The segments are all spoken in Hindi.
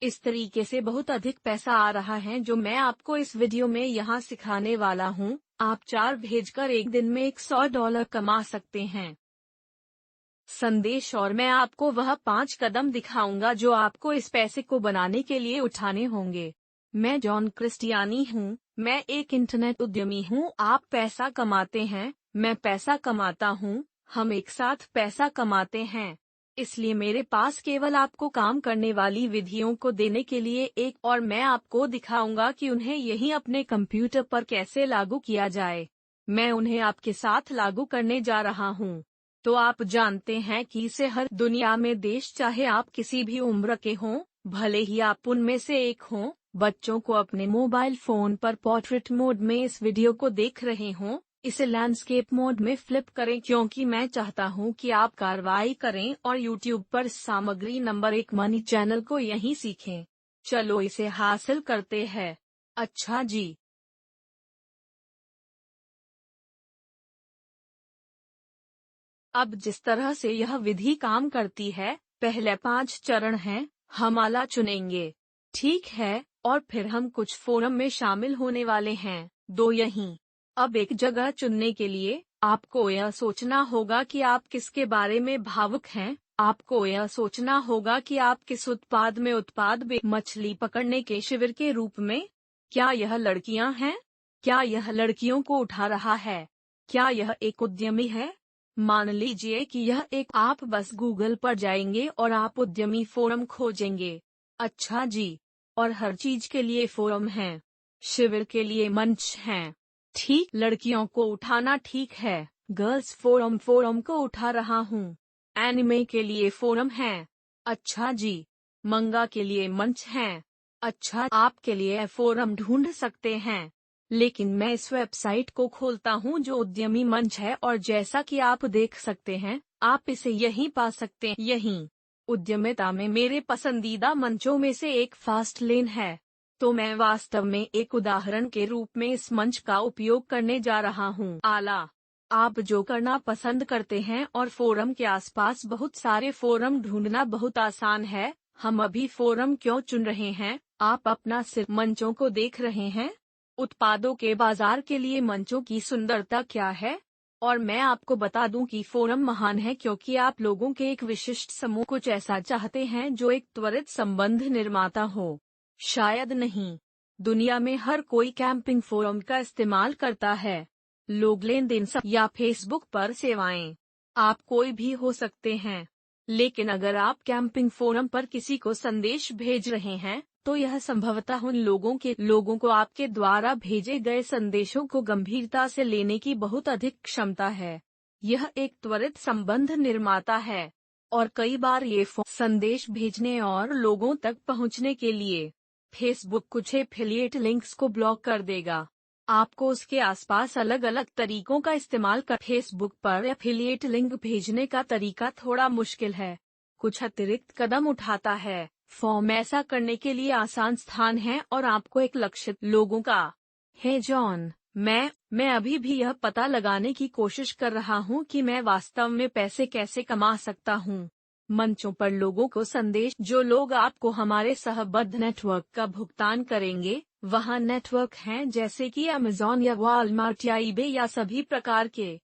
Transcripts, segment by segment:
इस तरीके से बहुत अधिक पैसा आ रहा है जो मैं आपको इस वीडियो में यहाँ सिखाने वाला हूँ। आप 4 भेजकर एक दिन में $100 कमा सकते हैं। संदेश और मैं आपको वह 5 कदम दिखाऊंगा जो आपको इस पैसे को बनाने के लिए उठाने होंगे। मैं जॉन क्रिस्टियानी हूँ। मैं एक इंटरनेट उद्यमी हूँ। आप पैसा कमाते हैं, मैं पैसा कमाता हूँ, हम एक साथ पैसा कमाते हैं। इसलिए मेरे पास केवल आपको काम करने वाली विधियों को देने के लिए एक और मैं आपको दिखाऊंगा कि उन्हें यहीं अपने कंप्यूटर पर कैसे लागू किया जाए। मैं उन्हें आपके साथ लागू करने जा रहा हूँ। तो आप जानते हैं कि इसे हर दुनिया में देश, चाहे आप किसी भी उम्र के हों, भले ही आप उनमें से एक हों, बच्चों को अपने मोबाइल फोन पर पोर्ट्रेट मोड में इस वीडियो को देख रहे हों, इसे लैंडस्केप मोड में फ्लिप करें क्योंकि मैं चाहता हूं कि आप कार्रवाई करें और YouTube पर सामग्री नंबर 1 मनी चैनल को यहीं सीखें। चलो इसे हासिल करते हैं। अच्छा जी। अब जिस तरह से यह विधि काम करती है, पहले 5 चरण हैं, हम आला चुनेंगे, ठीक है, और फिर हम कुछ फोरम में शामिल होने वाले हैं, 2 यहीं। अब एक जगह चुनने के लिए आपको यह सोचना होगा कि आप किसके बारे में भावुक हैं। आपको यह सोचना होगा कि आप किस उत्पाद में मछली पकड़ने के शिविर के रूप में। क्या यह लड़कियां हैं? क्या यह लड़कियों को उठा रहा है? क्या यह एक उद्यमी है? मान लीजिए कि यह एक आप बस गूगल पर जाएंगे और आप उद्यमी फोरम खोजेंगे। अच्छा जी। और हर चीज के लिए फोरम हैं। शिविर के लिए मंच हैं। ठीक, लड़कियों को उठाना ठीक है, गर्ल्स फोरम को उठा रहा हूँ। एनिमे के लिए फोरम हैं। अच्छा जी। मंगा के लिए मंच हैं। अच्छा, आपके लिए फोरम ढूंढ सकते हैं। लेकिन मैं इस वेबसाइट को खोलता हूँ जो उद्यमी मंच है और जैसा कि आप देख सकते हैं, आप इसे यहीं पा सकते हैं। यहीं उद्यमिता में मेरे पसंदीदा मंचों में से एक फास्टलेन है। तो मैं वास्तव में एक उदाहरण के रूप में इस मंच का उपयोग करने जा रहा हूँ। आला, आप जो करना पसंद करते हैं और फोरम के आसपास बहुत सारे फोरम ढूंढना बहुत आसान है। हम अभी फोरम क्यों चुन रहे हैं? आप अपना सिर्फ मंचों को देख रहे हैं। उत्पादों के बाजार के लिए मंचों की सुंदरता क्या है? और मैं आपको बता दूं कि फोरम महान है क्योंकि आप लोगों के एक विशिष्ट समूह कुछ ऐसा चाहते हैं जो एक त्वरित संबंध निर्माता हो। शायद नहीं। दुनिया में हर कोई कैंपिंग फोरम का इस्तेमाल करता है। लोग लेन देन या फेसबुक पर सेवाएं। आप कोई भी हो सकते हैं। लेकिन अगर आप कैंपिंग फोरम पर किसी को संदेश भेज रहे हैं, तो यह संभवतः उन लोगों को आपके द्वारा भेजे गए संदेशों को गंभीरता से लेने की बहुत अधिक क्षमता है। यह एक त्वरित संबंध निर्माता है। और कई बार ये संदेश भेजने और लोगों तक पहुंचने के लिए फेसबुक कुछ एफिलिएट लिंक्स को ब्लॉक कर देगा। आपको उसके आसपास अलग अलग तरीकों का इस्तेमाल कर फेसबुक पर एफिलिएट लिंक भेजने का तरीका थोड़ा मुश्किल है। कुछ अतिरिक्त कदम उठाता है। फॉर्म ऐसा करने के लिए आसान स्थान है और आपको एक लक्षित लोगों का है। जॉन, मैं अभी भी यह पता लगाने की कोशिश कर रहा हूँ कि मैं वास्तव में पैसे कैसे कमा सकता हूँ। मंचों पर लोगों को संदेश, जो लोग आपको हमारे सहबद्ध नेटवर्क का भुगतान करेंगे, वहाँ नेटवर्क हैं जैसे कि अमेज़न या वॉलमार्ट या ईबे या सभी प्रकार के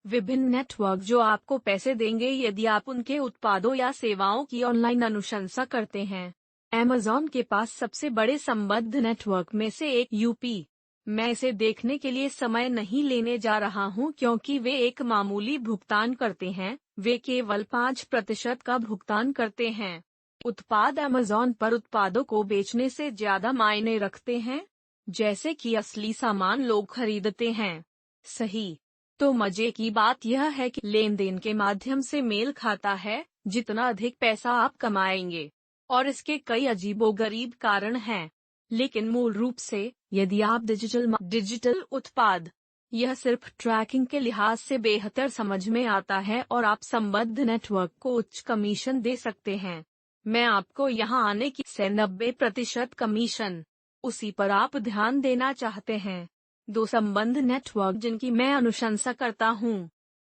विभिन्न नेटवर्क जो आपको पैसे देंगे यदि आप उनके उत्पादों या सेवाओं की ऑनलाइन अनुशंसा करते हैं। अमेज़न के पास सबसे बड़े संबद्ध नेटवर्क में से एक यूपी। मैं इसे देखने के लिए समय नहीं लेने जा रहा हूं क्योंकि वे एक मामूली भुगतान करते हैं। वे केवल 5% का भुगतान करते हैं। उत्पाद अमेज़न पर उत्पादों को बेचने से ज्यादा मायने रखते हैं, जैसे कि असली सामान लोग खरीदते हैं। सही। तो मजे की बात यह है कि लेन देन के माध्यम से मेल खाता है जितना अधिक पैसा आप कमाएंगे। और इसके कई अजीबोगरीब कारण हैं। लेकिन मूल रूप से, यदि आप डिजिटल उत्पाद, यह सिर्फ ट्रैकिंग के लिहाज से बेहतर समझ में आता है और आप संबद्ध नेटवर्क को उच्च कमीशन दे सकते हैं। मैं आपको यहां आने की 90% कमीशन, उसी पर आप ध्यान देना चाहते हैं। 2 संबद्ध नेटवर्क जिनकी मैं अनुशंसा करता हूं।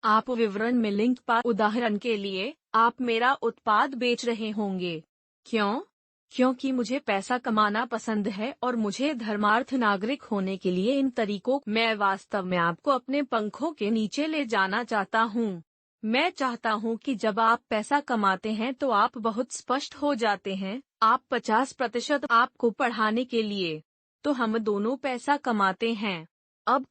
आप विवरण में लिंक पा। उदाहरण के लिए, आप मेरा उत्पाद बेच रहे होंगे। क्यों? क्योंकि मुझे पैसा कमाना पसंद है और मुझे धर्मार्थ नागरिक होने के लिए इन तरीकों मैं वास्तव में आपको अपने पंखों के नीचे ले जाना चाहता हूँ। मैं चाहता हूँ कि जब आप पैसा कमाते हैं तो आप बहुत स्पष्ट हो जाते हैं। आप 50% आपको पढ़ाने के लिए, तो हम दोनों पैसा कमाते हैं। अब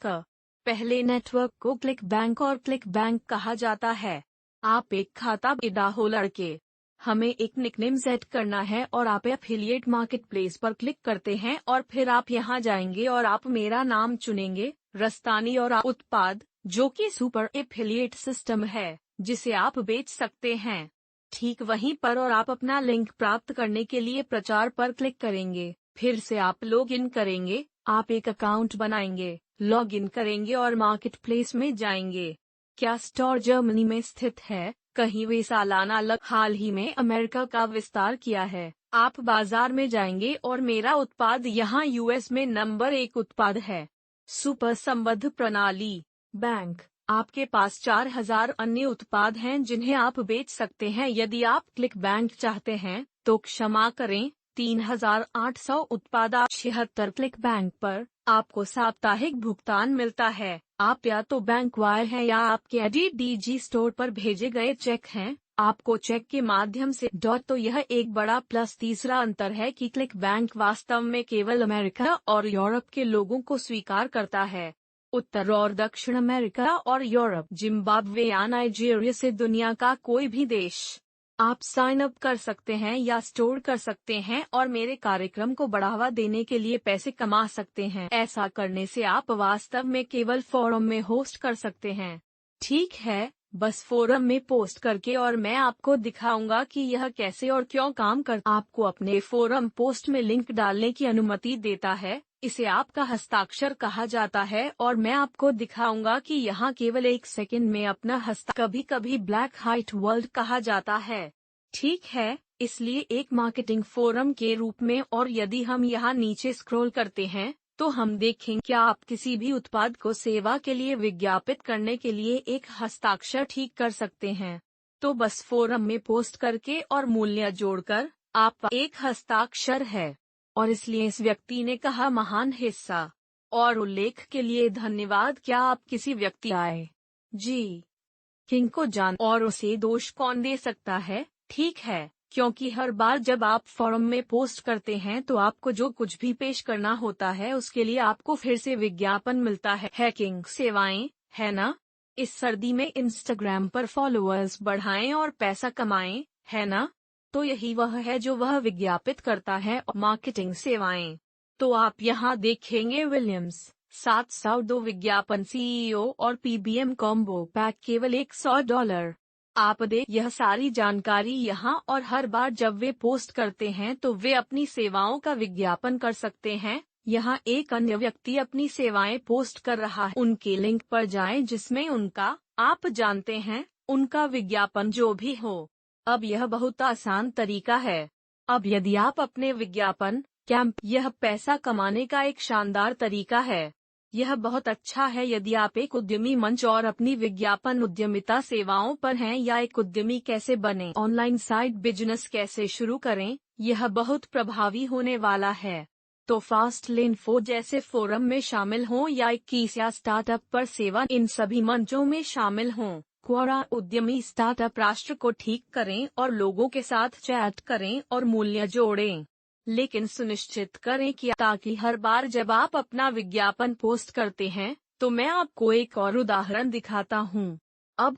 पहले नेटवर्क को क्लिक बैंक और क्लिक बैंक कहा जाता है। आप एक खाता बिदा हो लड़के। हमें एक निकनेम सेट करना है और आप एफिलिएट मार्केट प्लेस पर क्लिक करते हैं और फिर आप यहाँ जाएंगे और आप मेरा नाम चुनेंगे, रस्तानी, और आप उत्पाद, जो कि सुपर एफिलिएट सिस्टम है, जिसे आप बेच सकते हैं, ठीक वहीं पर, और आप अपना लिंक प्राप्त करने के लिए प्रचार पर क्लिक करेंगे। फिर से आप लॉग इन करेंगे, आप एक अकाउंट बनाएंगे, लॉग इन करेंगे और मार्केट प्लेस में जाएंगे। क्या स्टोर जर्मनी में स्थित है? कहीं वे सालाना हाल ही में अमेरिका का विस्तार किया है। आप बाजार में जाएंगे और मेरा उत्पाद यहाँ यूएस में नंबर 1 उत्पाद है। सुपर संबद्ध प्रणाली बैंक। आपके पास 4000 अन्य उत्पाद हैं जिन्हें आप बेच सकते हैं। यदि आप क्लिक बैंक चाहते हैं तो क्षमा करें, 3800 उत्पाद। 76 क्लिक बैंक पर आपको साप्ताहिक भुगतान मिलता है। आप या तो बैंक वायर हैं या आपके एडीडीजी स्टोर पर भेजे गए चेक हैं। आपको चेक के माध्यम से तो यह एक बड़ा प्लस। तीसरा अंतर है कि क्लिक बैंक वास्तव में केवल अमेरिका और यूरोप के लोगों को स्वीकार करता है। उत्तर और दक्षिण अमेरिका और यूरोप, जिम्बाब्वे या नाइजीरिया से दुनिया का कोई भी देश। आप साइन अप कर सकते हैं या स्टोर कर सकते हैं और मेरे कार्यक्रम को बढ़ावा देने के लिए पैसे कमा सकते हैं। ऐसा करने से आप वास्तव में केवल फोरम में होस्ट कर सकते हैं। ठीक है, बस फोरम में पोस्ट करके, और मैं आपको दिखाऊंगा कि यह कैसे और क्यों काम करता है। आपको अपने फोरम पोस्ट में लिंक डालने की अनुमति देता है। इसे आपका हस्ताक्षर कहा जाता है और मैं आपको दिखाऊंगा कि यहाँ केवल 1 सेकंड में अपना कभी कभी ब्लैक हाइट वर्ल्ड कहा जाता है। ठीक है, इसलिए एक मार्केटिंग फोरम के रूप में, और यदि हम यहाँ नीचे स्क्रॉल करते हैं तो हम देखेंगे क्या आप किसी भी उत्पाद को सेवा के लिए विज्ञापित करने के लिए एक हस्ताक्षर ठीक कर सकते हैं। तो बस फोरम में पोस्ट करके और मूल्य जोड़कर आप एक हस्ताक्षर है। और इसलिए इस व्यक्ति ने कहा, महान हिस्सा और उल्लेख के लिए धन्यवाद। क्या आप किसी व्यक्ति आए जी किंग को जान और उसे दोष कौन दे सकता है? ठीक है, क्योंकि हर बार जब आप फोरम में पोस्ट करते हैं तो आपको जो कुछ भी पेश करना होता है उसके लिए आपको फिर से विज्ञापन मिलता है। हैकिंग सेवाएं, है ना? इस सर्दी में इंस्टाग्राम पर फॉलोअर्स बढ़ाएं और पैसा कमाएं, है ना? तो यही वह है जो वह विज्ञापित करता है। मार्केटिंग सेवाएं। तो आप यहाँ देखेंगे विलियम्स 702 विज्ञापन, सीईओ और पीबीएम कॉम्बो पैक केवल $100। आप देख यह सारी जानकारी यहाँ, और हर बार जब वे पोस्ट करते हैं तो वे अपनी सेवाओं का विज्ञापन कर सकते हैं। यहाँ एक अन्य व्यक्ति अपनी सेवाएं पोस्ट कर रहा है। उनके लिंक पर जाएं जिसमें उनका, आप जानते हैं, उनका विज्ञापन जो भी हो। अब यह बहुत आसान तरीका है। अब यदि आप अपने विज्ञापन कैंप, यह पैसा कमाने का एक शानदार तरीका है। यह बहुत अच्छा है यदि आप एक उद्यमी मंच और अपनी विज्ञापन उद्यमिता सेवाओं पर हैं, या एक उद्यमी कैसे बने, ऑनलाइन साइट बिजनेस कैसे शुरू करें, यह बहुत प्रभावी होने वाला है। तो फास्ट लेन जैसे फोरम में शामिल हों या 21 या स्टार्टअप पर सेवा, इन सभी मंचों में शामिल हों। क्वोरा उद्यमी स्टार्टअप राष्ट्र को ठीक करें और लोगों के साथ चैट करें और मूल्य जोड़ें, लेकिन सुनिश्चित करें कि ताकि हर बार जब आप अपना विज्ञापन पोस्ट करते हैं तो मैं आपको एक और उदाहरण दिखाता हूँ। अब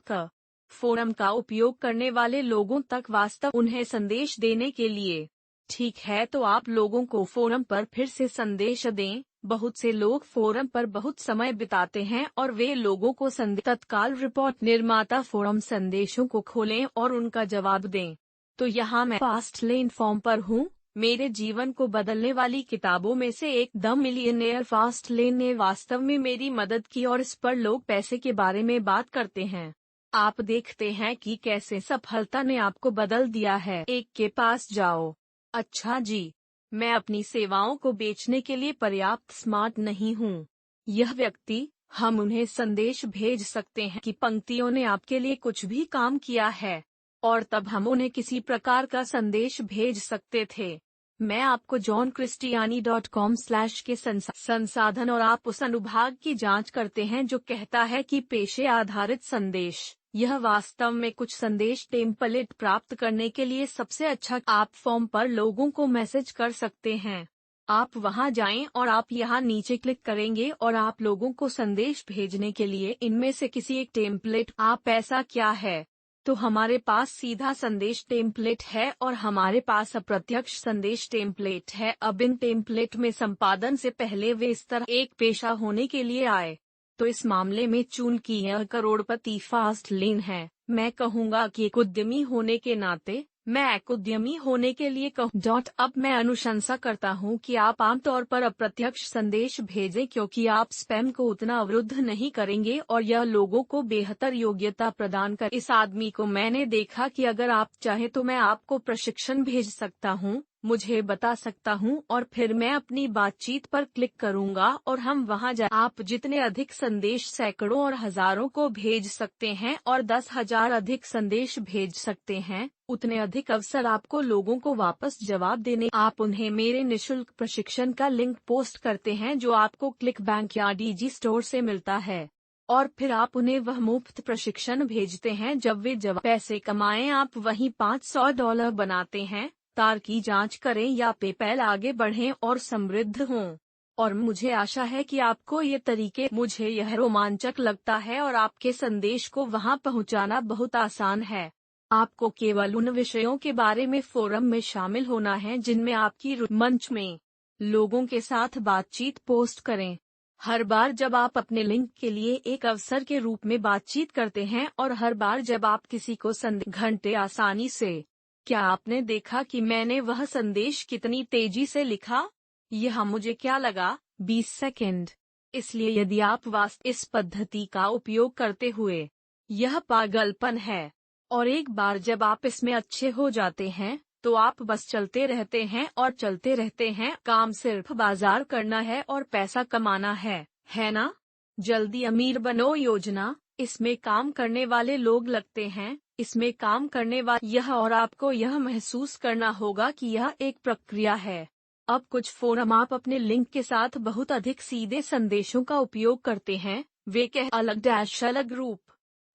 फोरम का उपयोग करने वाले लोगों तक वास्तव उन्हें संदेश देने के लिए। ठीक है, तो आप लोगों को फोरम पर फिर से संदेश दें। बहुत से लोग फोरम पर बहुत समय बिताते हैं और वे लोगों को तत्काल रिपोर्ट निर्माता फोरम संदेशों को खोलें और उनका जवाब दें। तो यहाँ मैं फास्ट लेन फॉर्म पर हूँ। मेरे जीवन को बदलने वाली किताबों में से एक द मिलियनेयर फास्ट लेन ने वास्तव में मेरी मदद की, और इस पर लोग पैसे के बारे में बात करते हैं। आप देखते हैं कि कैसे सफलता ने आपको बदल दिया है। एक के पास जाओ। अच्छा जी, मैं अपनी सेवाओं को बेचने के लिए पर्याप्त स्मार्ट नहीं हूँ। यह व्यक्ति, हम उन्हें संदेश भेज सकते हैं कि पंक्तियों ने आपके लिए कुछ भी काम किया है, और तब हम उन्हें किसी प्रकार का संदेश भेज सकते थे। मैं आपको johnchristiani.com/ के संसाधन और आप उस अनुभाग की जांच करते हैं जो कहता है कि पेशे आधारित संदेश, यह वास्तव में कुछ संदेश टेम्पलेट प्राप्त करने के लिए सबसे अच्छा। आप फॉर्म पर लोगों को मैसेज कर सकते हैं। आप वहां जाएं और आप यहां नीचे क्लिक करेंगे और आप लोगों को संदेश भेजने के लिए इनमें से किसी एक टेम्पलेट। आप ऐसा क्या है? तो हमारे पास सीधा संदेश टेम्पलेट है और हमारे पास अप्रत्यक्ष संदेश टेम्पलेट है। अब इन टेम्पलेट में संपादन से पहले वे इस तरह एक पेशा होने के लिए आए। तो इस मामले में चून की यह करोड़पति फास्ट लेन है। मैं कहूँगा कि एक उद्यमी होने के नाते मैं एक उद्यमी होने के लिए कहूँ। अब मैं अनुशंसा करता हूँ कि आप आमतौर पर अप्रत्यक्ष संदेश भेजें क्योंकि आप स्पैम को उतना अवरुद्ध नहीं करेंगे और यह लोगों को बेहतर योग्यता प्रदान कर। इस आदमी को मैंने देखा कि अगर आप चाहे तो मैं आपको प्रशिक्षण भेज सकता हूँ, मुझे बता सकता हूँ और फिर मैं अपनी बातचीत पर क्लिक करूँगा और हम वहाँ जा। आप जितने अधिक संदेश सैकड़ों और हजारों को भेज सकते हैं और 10,000 अधिक संदेश भेज सकते हैं, उतने अधिक अवसर आपको लोगों को वापस जवाब देने। आप उन्हें मेरे निशुल्क प्रशिक्षण का लिंक पोस्ट करते हैं जो आपको क्लिक बैंक या डीजी स्टोर से मिलता है और फिर आप उन्हें वह मुफ्त प्रशिक्षण भेजते हैं। जब वे पैसे कमाएं आप वहीं $500 बनाते हैं। तार की जांच करें या पेपैल आगे बढ़ें और समृद्ध हों। और मुझे आशा है कि आपको ये तरीके। मुझे यह रोमांचक लगता है और आपके संदेश को वहां पहुंचाना बहुत आसान है। आपको केवल उन विषयों के बारे में फोरम में शामिल होना है जिनमें आपकी मंच में लोगों के साथ बातचीत पोस्ट करें। हर बार जब आप अपने लिंक के लिए एक अवसर के रूप में बातचीत करते हैं और हर बार जब आप किसी को घंटे आसानी से। क्या आपने देखा कि मैंने वह संदेश कितनी तेजी से लिखा? यह मुझे क्या लगा, 20 सेकंड। इसलिए यदि आप इस पद्धति का उपयोग करते हुए, यह पागलपन है। और एक बार जब आप इसमें अच्छे हो जाते हैं तो आप बस चलते रहते हैं और चलते रहते हैं। काम सिर्फ बाजार करना है और पैसा कमाना है ना? जल्दी अमीर बनो योजना। इसमें काम करने वाले लोग लगते हैं, इसमें काम करने वाले यह, और आपको यह महसूस करना होगा कि यह एक प्रक्रिया है। अब कुछ फोरम आप अपने लिंक के साथ बहुत अधिक सीधे संदेशों का उपयोग करते हैं। वे अलग रूप।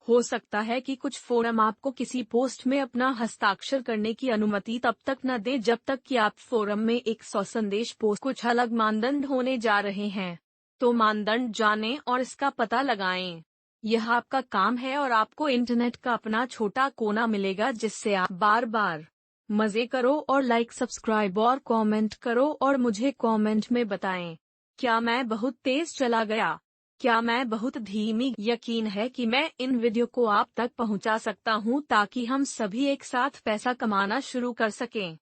हो सकता है कि कुछ फोरम आपको किसी पोस्ट में अपना हस्ताक्षर करने की अनुमति तब तक न दें जब तक कि आप फोरम में 100 संदेश पोस्ट। कुछ अलग मानदंड होने जा रहे हैं, तो मानदंड जानें और इसका पता लगाएं। यह आपका काम है और आपको इंटरनेट का अपना छोटा कोना मिलेगा जिससे आप बार बार मजे करो और लाइक, सब्सक्राइब और कमेंट करो और मुझे कमेंट में बताएं, क्या मैं बहुत तेज चला गया? क्या मैं बहुत धीमी? यकीन है कि मैं इन वीडियो को आप तक पहुंचा सकता हूं ताकि हम सभी एक साथ पैसा कमाना शुरू कर सकें।